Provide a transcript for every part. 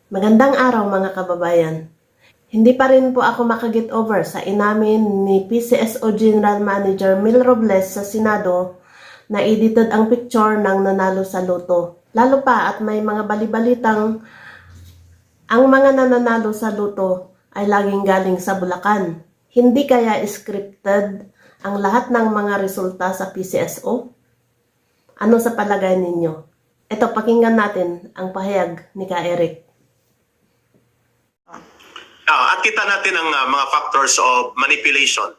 Magandang araw mga kababayan. Hindi pa rin po ako makaget over sa inamin ni PCSO General Manager Mil Robles sa Senado na edited ang picture ng nanalo sa loto. Lalo pa at may mga balibalitang ang mga nananalo sa loto ay laging galing sa Bulacan. Hindi kaya scripted ang lahat ng mga resulta sa PCSO? Ano sa palagay ninyo? Ito, pakinggan natin ang pahayag ni Ka Eric. At kita natin ang mga factors of manipulation,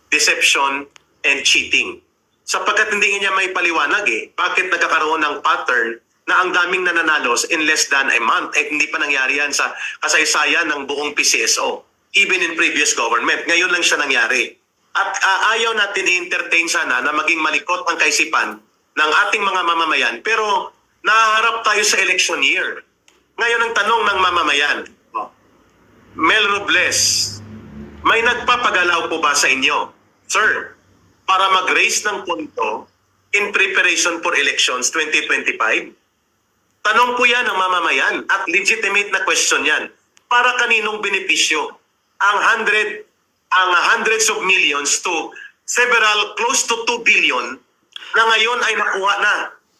deception, and cheating. Sapagkat hindi niya may paliwanag bakit nagkakaroon ng pattern na ang daming nananalo in less than a month. Hindi pa nangyari yan sa kasaysayan ng buong PCSO. Even in previous government. Ngayon lang siya nangyari. At ayaw natin i-entertain sana na maging malikot ang kaisipan ng ating mga mamamayan. Pero naharap tayo sa election year. Ngayon ang tanong ng mamamayan, Mel Robles, may nagpapagalaw po ba sa inyo, sir, para mag-raise ng pondo in preparation for elections 2025? Tanong po yan ng mamamayan at legitimate na question yan. Para kaninong benepisyo? Ang hundreds of millions to several close to 2 billion na ngayon ay nakuha na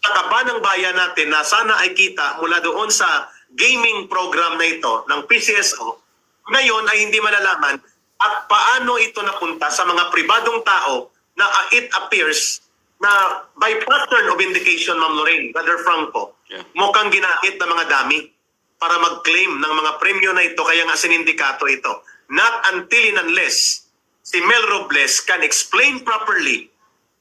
sa kaba ng bayan natin na sana ay kita mula doon sa gaming program na ito ng PCSO. Ngayon ay hindi malalaman at paano ito napunta sa mga pribadong tao na it appears na by pattern of indication, Ma'am Lorraine, Brother Franco, mukhang ginakit ng mga dami para mag-claim ng mga premyo na ito, kaya nga sinindikato ito. Not until and unless si Mel Robles can explain properly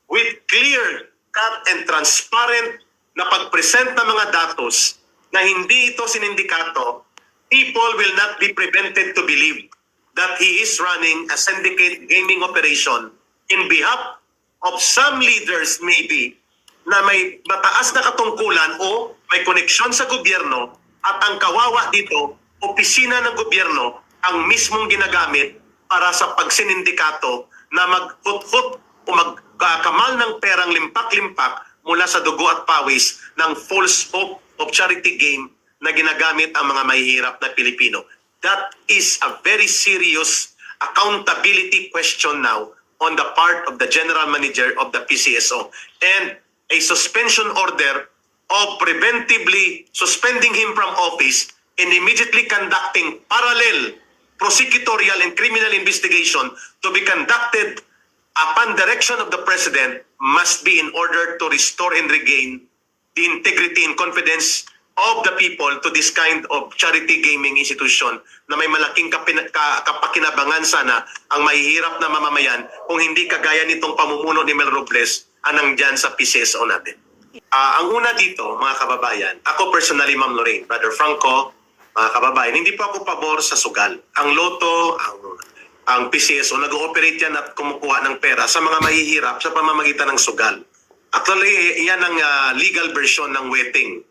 with clear, cut, and transparent na pag-present ng mga datos na hindi ito sinindikato, people will not be prevented to believe that he is running a syndicate gaming operation in behalf of some leaders maybe na may mataas na katungkulan o may koneksyon sa gobyerno at ang kawawa dito, opisina ng gobyerno ang mismong ginagamit para sa pagsinindikato na maghut-hut o magkakamal ng perang limpak-limpak mula sa dugo at pawis ng false hope of charity game na ginagamit ang mga mahihirap na Pilipino. That is a very serious accountability question now on the part of the General Manager of the PCSO. And a suspension order of preventively suspending him from office and immediately conducting parallel prosecutorial and criminal investigation to be conducted upon direction of the President must be in order to restore and regain the integrity and confidence of the people to this kind of charity gaming institution na may malaking kapakinabangan sana ang mahihirap na mamamayan kung hindi kagaya nitong pamumuno ni Mel Robles anang dyan sa PCSO natin. Ang una dito, mga kababayan, ako personally, Ma'am Lorraine, Brother Franco, mga kababayan, hindi po ako pabor sa sugal. Ang loto, ang PCSO, nag-ooperate yan at kumukuha ng pera sa mga mahihirap sa pamamagitan ng sugal. Actually, yan ang legal version ng wetting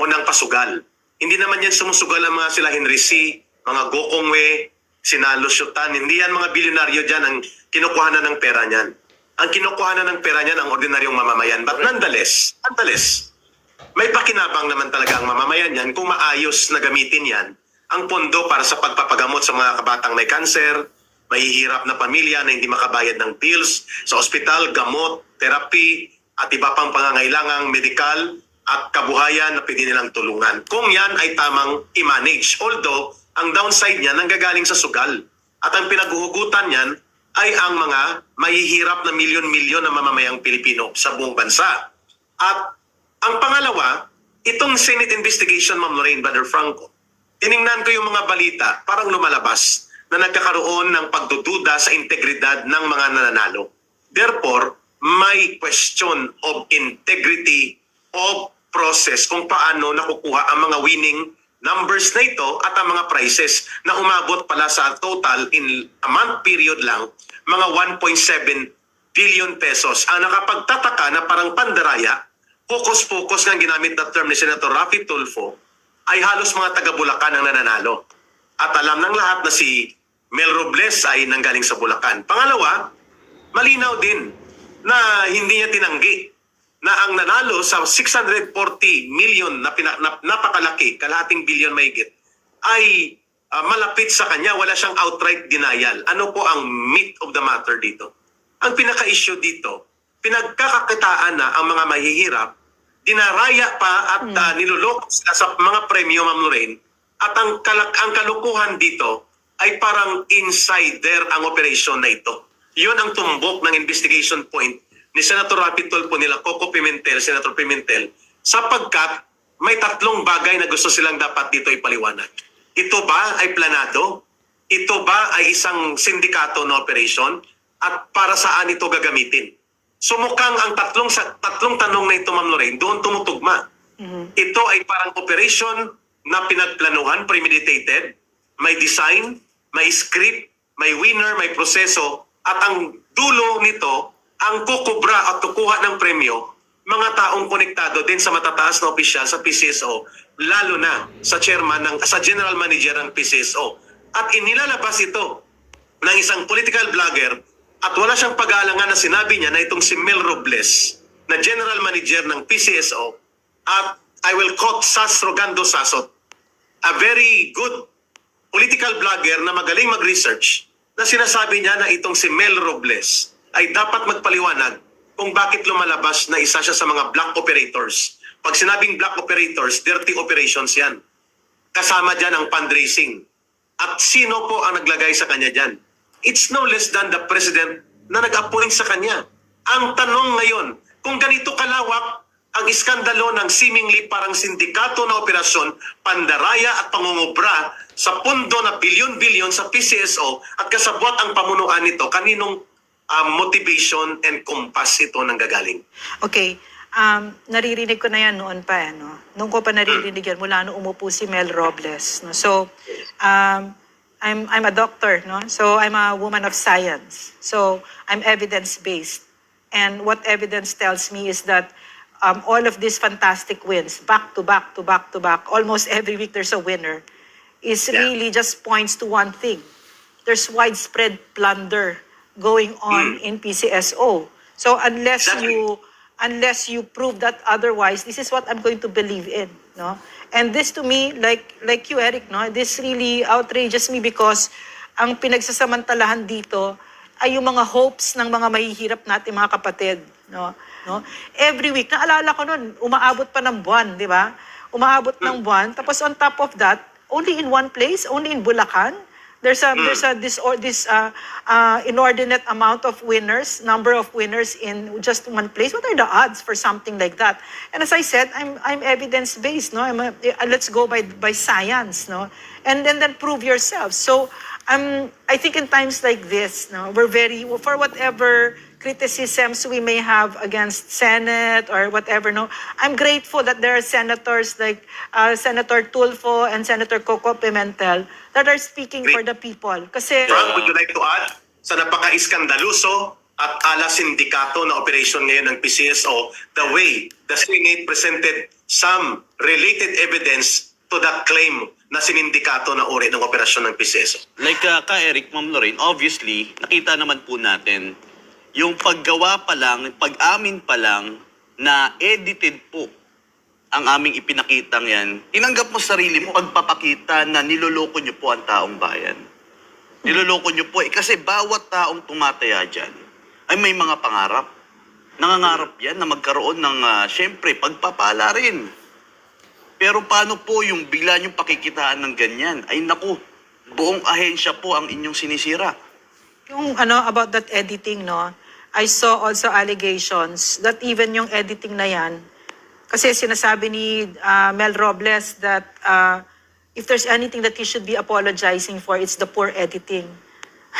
o ng pasugal. Hindi naman yan sumusugal ang mga sila Henry C., mga Gokongwe, sina Lusyutan. Hindi yan mga bilyonaryo dyan ang kinukuhanan ng pera niyan. Ang kinukuhanan ng pera niyan ang ordinaryong mamamayan. But nonetheless, may pakinabang naman talaga ang mamamayan yan kung maayos na gamitin yan ang pondo para sa pagpapagamot sa mga kabatang may kanser, mahihirap na pamilya na hindi makabayad ng bills sa ospital, gamot, therapy, at iba pang pangangailangang medikal at kabuhayan na pwede nilang tulungan. Kung yan ay tamang i-manage. Although, ang downside niyan nanggagaling sa sugal. At ang pinaghuhugutan niyan ay ang mga mahihirap na milyon-milyon na mamamayang Pilipino sa buong bansa. At ang pangalawa, itong Senate investigation, Ma'am Lorraine, Brother Franco, tiningnan ko yung mga balita, parang lumalabas na nagkakaroon ng pagdududa sa integridad ng mga nananalo. Therefore, may question of integrity of process kung paano nakukuha ang mga winning numbers na ito at ang mga prices na umabot pala sa total in a month period lang mga 1.7 billion pesos. Ang nakapagtataka na parang pandaraya, focus-focus ng ginamit na term ni Senator Raffy Tulfo ay halos mga taga Bulacan ang nananalo. At alam ng lahat na si Mel Robles ay nanggaling sa Bulacan. Pangalawa, malinaw din na hindi niya tinanggi na ang nanalo sa 640 million na napakalaki, kalahating billion mahigit, ay malapit sa kanya, wala siyang outright denial. Ano po ang meat of the matter dito? Ang pinaka-issue dito, pinagkakakitaan na ang mga mahihirap, dinaraya pa at niluloko sila sa mga premyo, Ma'am Lorraine, at ang kalukuhan dito ay parang insider ang operation na ito. Yun ang tumbok ng investigation point ni Senator Rapi Tulfo nila, Coco Pimentel, Senator Pimentel, sapagkat may tatlong bagay na gusto silang dapat dito ipaliwanag. Ito ba ay planado? Ito ba ay isang sindikato na operation? At para saan ito gagamitin? Sumukhang ang tatlong tanong na ito, Ma'am Lorraine, doon tumutugma. Ito ay parang operation na pinagplanuhan, premeditated, may design, may script, may winner, may proseso, at ang dulo nito, ang kukubra at kukuha ng premyo, mga taong konektado din sa matataas na opisyal sa PCSO, lalo na sa sa general manager ng PCSO. At inilalabas ito ng isang political blogger at wala siyang pag-aalangan na sinabi niya na itong si Mel Robles, na general manager ng PCSO, at I will quote Sas Rogando Sasot, a very good political blogger na magaling mag-research, na sinasabi niya na itong si Mel Robles ay dapat magpaliwanag kung bakit lumalabas na isa siya sa mga black operators. Pag sinabing black operators, dirty operations yan. Kasama dyan ang fundraising. At sino po ang naglagay sa kanya dyan? It's no less than the president na nag-appoint sa kanya. Ang tanong ngayon, kung ganito kalawak ang iskandalo ng seemingly parang sindikato na operasyon, pandaraya at pangungubra sa pundo na bilyon-bilyon sa PCSO at kasabwat ang pamunuan nito, kaninong motivation and compass ito nanggagaling? Okay. Naririnig ko na yan noon pa. No? Noong ko pa naririnig yan mula nung umupo si Mel Robles. No? So, I'm a doctor. No? So, I'm a woman of science. So, I'm evidence-based. And what evidence tells me is that all of these fantastic wins, back to back to back to back, almost every week there's a winner, is really just points to one thing. There's widespread plunder going on in PCSO. So unless you prove that otherwise, this is what I'm going to believe in, no? And this to me, like you, Eric, no, this really outrages me because ang pinagsasamantalahan dito ay yung mga hopes ng mga mahihirap natin mga kapatid, no? Every week, naalala ko noon, umaabot pa ng buwan, di ba? Umaabot ng buwan, tapos on top of that, only in one place, only in Bulacan, there's this inordinate amount of winners, number of winners in just one place. What are the odds for something like that? And as I said, I'm evidence-based, no? Let's go by science, no? And then prove yourself. So I think in times like this, no, for whatever criticisms we may have against Senate or whatever, no, I'm grateful that there are senators like Senator Tulfo and Senator Coco Pimentel that are speaking for the people. Kasi Frank, would you like to add sa napaka-iskandaluso at ala sindikato na operation ngayon ng PCSO, the way the Senate presented some related evidence to that claim na sinindikato na uri ng operasyon ng PCSO? Like Eric, Ma'am Lorraine, obviously, nakita naman po natin yung paggawa pa lang, pag-amin pa lang na edited po ang aming ipinakitang yan. Tinanggap mo sarili mo pagpapakita na niloloko nyo po ang taong bayan. Niloloko nyo po kasi bawat taong tumataya dyan ay may mga pangarap. Nangangarap yan na magkaroon ng, syempre, pagpapala rin. Pero paano po yung bigla nyong pakikitaan ng ganyan? Ay naku, buong ahensya po ang inyong sinisira. yung about that editing, no, I saw also allegations that even yung editing na yan, kasi sinasabi ni Mel Robles that if there's anything that he should be apologizing for, it's the poor editing.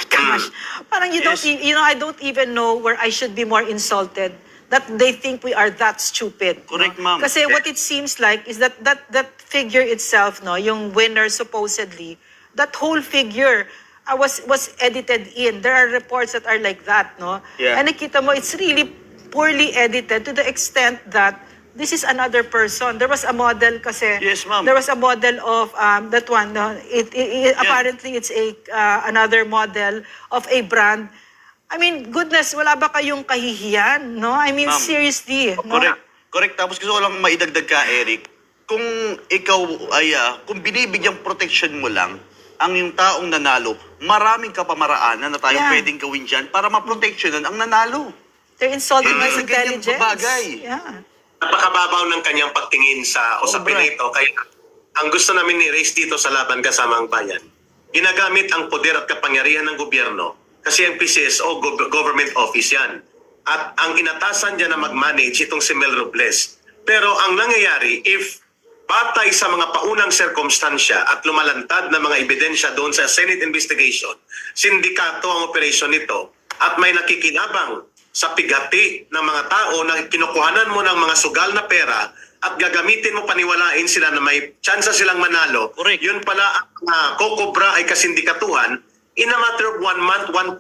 Gosh, parang I don't even know where I should be more insulted that they think we are that stupid. Correct, no? ma'am. Kasi what it seems like is that figure itself, no, yung winner supposedly, that whole figure was edited in. There are reports that are like that, no? Yeah. And nakita mo, it's really poorly edited to the extent that this is another person. There was a model kasi. Yes, ma'am. There was a model of that one. No? Apparently, it's another model of a brand. I mean, goodness, wala ba kayong kahihiyan? No? I mean, Ma'am. seriously. No? Correct. Correct. Tapos gusto ko lang maidagdag ka, Eric. kung ikaw ay, kung binibigyang protection mo lang ang yung taong nanalo, maraming kapamaraanan na tayo Yeah. pwedeng gawin dyan para ma-protectionan ang nanalo. They're insulting my Sa ganyang intelligence. bagay. Yeah. Napakababaw ng kanyang pagtingin sa usapin Sobra. na ito. Kaya ang gusto namin ni-raise dito sa Laban Kasamang Bayan, ginagamit ang poder at kapangyarihan ng gobyerno kasi ang PCSO, government office yan. At ang inatasan niya na mag-manage itong si Mel Robles. Pero ang nangyayari, if batay sa mga paunang sirkumstansya at lumalantad na mga ebidensya doon sa Senate investigation, sindikato ang operasyon nito at may nakikinabang sa pighati ng mga tao na kinukuhanan mo ng mga sugal na pera at gagamitin mo paniwalain sila na may tsansa silang manalo, Correct. yun pala ang kokobra ay kasindikatuhan. In a matter of 1 month, 1.7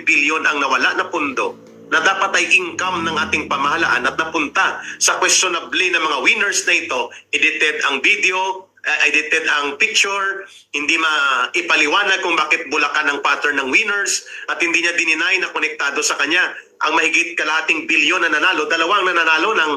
billion ang nawala na pundo na dapat ay income ng ating pamahalaan at napunta sa questionably na mga winners na ito. Edited ang video, edited ang picture, hindi maipaliwanag kung bakit Bulacan ang pattern ng winners at hindi niya dininay na konektado sa kanya ang mahigit kalahating bilyon na nanalo, dalawang nananalo ng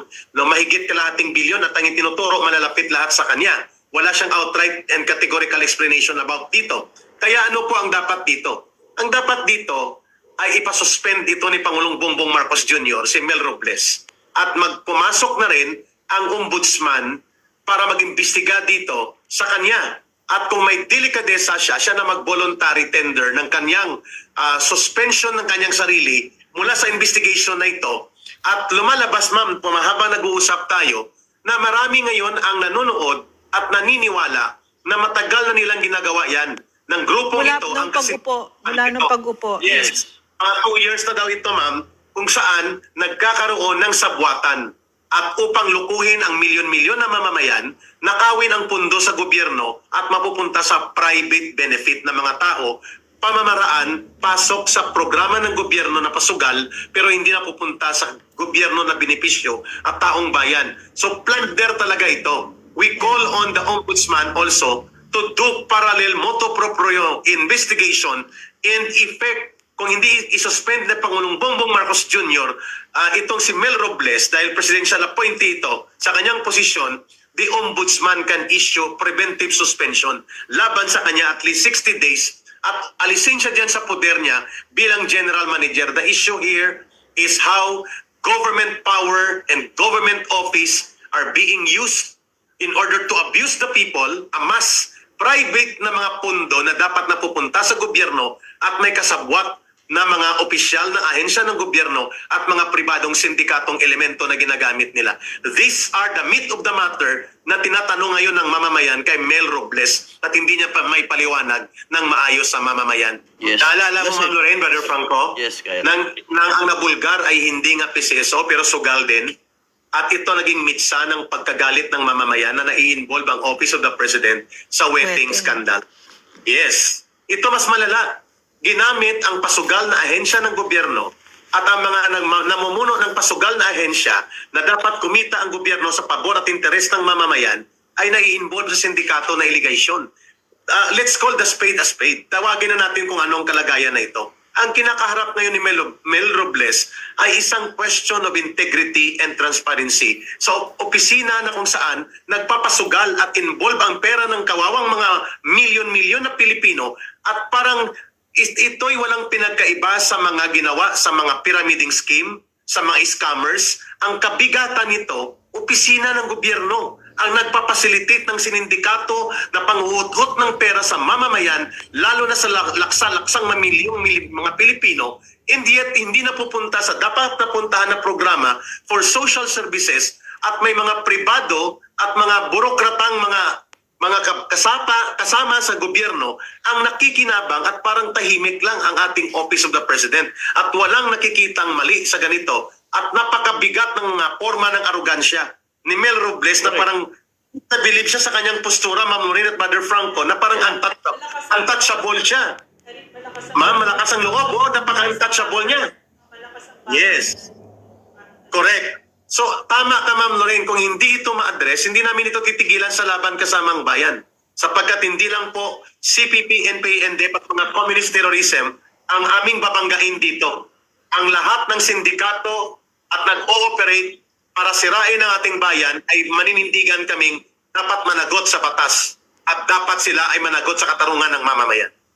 mahigit kalahating bilyon at ang itinuturo malalapit lahat sa kanya. Wala siyang outright and categorical explanation about dito. Kaya ano po ang dapat dito? Ang dapat dito ay ipasuspend ito ni Pangulong Bongbong Marcos Jr., si Mel Robles. At magpumasok na rin ang ombudsman para mag-imbestiga dito sa kanya. At kung may delikadesa siya na mag-voluntary tender ng kanyang suspension ng kanyang sarili mula sa investigation na ito. At lumalabas, ma'am, pumahaba nag-uusap tayo, na marami ngayon ang nanonood at naniniwala na matagal na nilang ginagawa yan ng grupong Mula ito. nung pag-upo. Mula nung pag-upo. Yes. Mga 2 years na daw ito, ma'am, kung saan nagkakaroon ng sabwatan. At upang lukuhin ang milyon-milyon na mamamayan, nakawin ang pundo sa gobyerno at mapupunta sa private benefit ng mga tao, pamamaraan, pasok sa programa ng gobyerno na pasugal, pero hindi na pupunta sa gobyerno na benepisyo at taong bayan. So plunder talaga ito. We call on the ombudsman also to do parallel motu proprio investigation and effect. Kung hindi isuspend na Pangulong Bongbong Marcos Jr. Itong si Mel Robles dahil presidential appointee ito sa kanyang posisyon, the ombudsman can issue preventive suspension laban sa kanya at least 60 days at alisin siya dyan sa poder niya bilang general manager. The issue here is how government power and government office are being used in order to abuse the people, amass private na mga pundo na dapat napupunta sa gobyerno at may kasabwat na mga opisyal na ahensya ng gobyerno at mga pribadong sindikatong elemento na ginagamit nila. These are the meat of the matter na tinatanong ngayon ng mamamayan kay Mel Robles at hindi niya pa may paliwanag ng maayos sa mamamayan. Yes. Naalala mo, Kasi- Ma'am Lorraine, Brother Franco? Yes, kaya. Nang ang nabulgar ay hindi nga PCSO pero sugal din. At ito naging mitsa ng pagkagalit ng mamamayan na nai-involve ang Office of the President sa wedding Wedding. scandal. Yes. Ito mas malala. Ginamit ang pasugal na ahensya ng gobyerno at ang mga namumuno ng pasugal na ahensya na dapat kumita ang gobyerno sa pabor at interes ng mamamayan ay nai-involve sa sindikato na allegation. Let's call the spade a spade. Tawagin na natin kung anong kalagayan na ito. Ang kinakaharap ngayon ni Mel Robles ay isang question of integrity and transparency. So, opisina na kung saan nagpapasugal at involve ang pera ng kawawang mga milyon-milyon na Pilipino at parang ito'y walang pinagkaiba sa mga ginawa sa mga pyramiding scheme, sa mga scammers. Ang kabigatan nito, opisina ng gobyerno ang nagpapasilitate ng sinindikato na panghuhut-hut ng pera sa mamamayan, lalo na sa laksa-laksang mga Pilipino, and yet hindi napupunta sa dapat napuntahan na programa for social services at may mga pribado at mga burokratang mga kasama sa gobyerno ang nakikinabang at parang tahimik lang ang ating Office of the President at walang nakikitang mali sa ganito at napakabigat ng mga forma ng arogansya ni Mel Robles na parang nabilib siya sa kanyang postura, Ma'am Lorraine at Brother Franco, na parang untouchable siya. Ma'am, malakas ang loob, napaka-untouchable niya. Yes. Correct. So, tama ka, Ma'am Lorraine, kung hindi ito ma-address, hindi namin ito titigilan sa Laban Kasamang Bayan. Sapagkat hindi lang po CPP, NPA, NDEP at mga communist terrorism ang aming babanggain dito. Ang lahat ng sindikato at nag-ooperate para sirain ang ating bayan ay maninindigan kaming dapat managot sa batas at dapat sila ay managot sa katarungan ng mamamayan.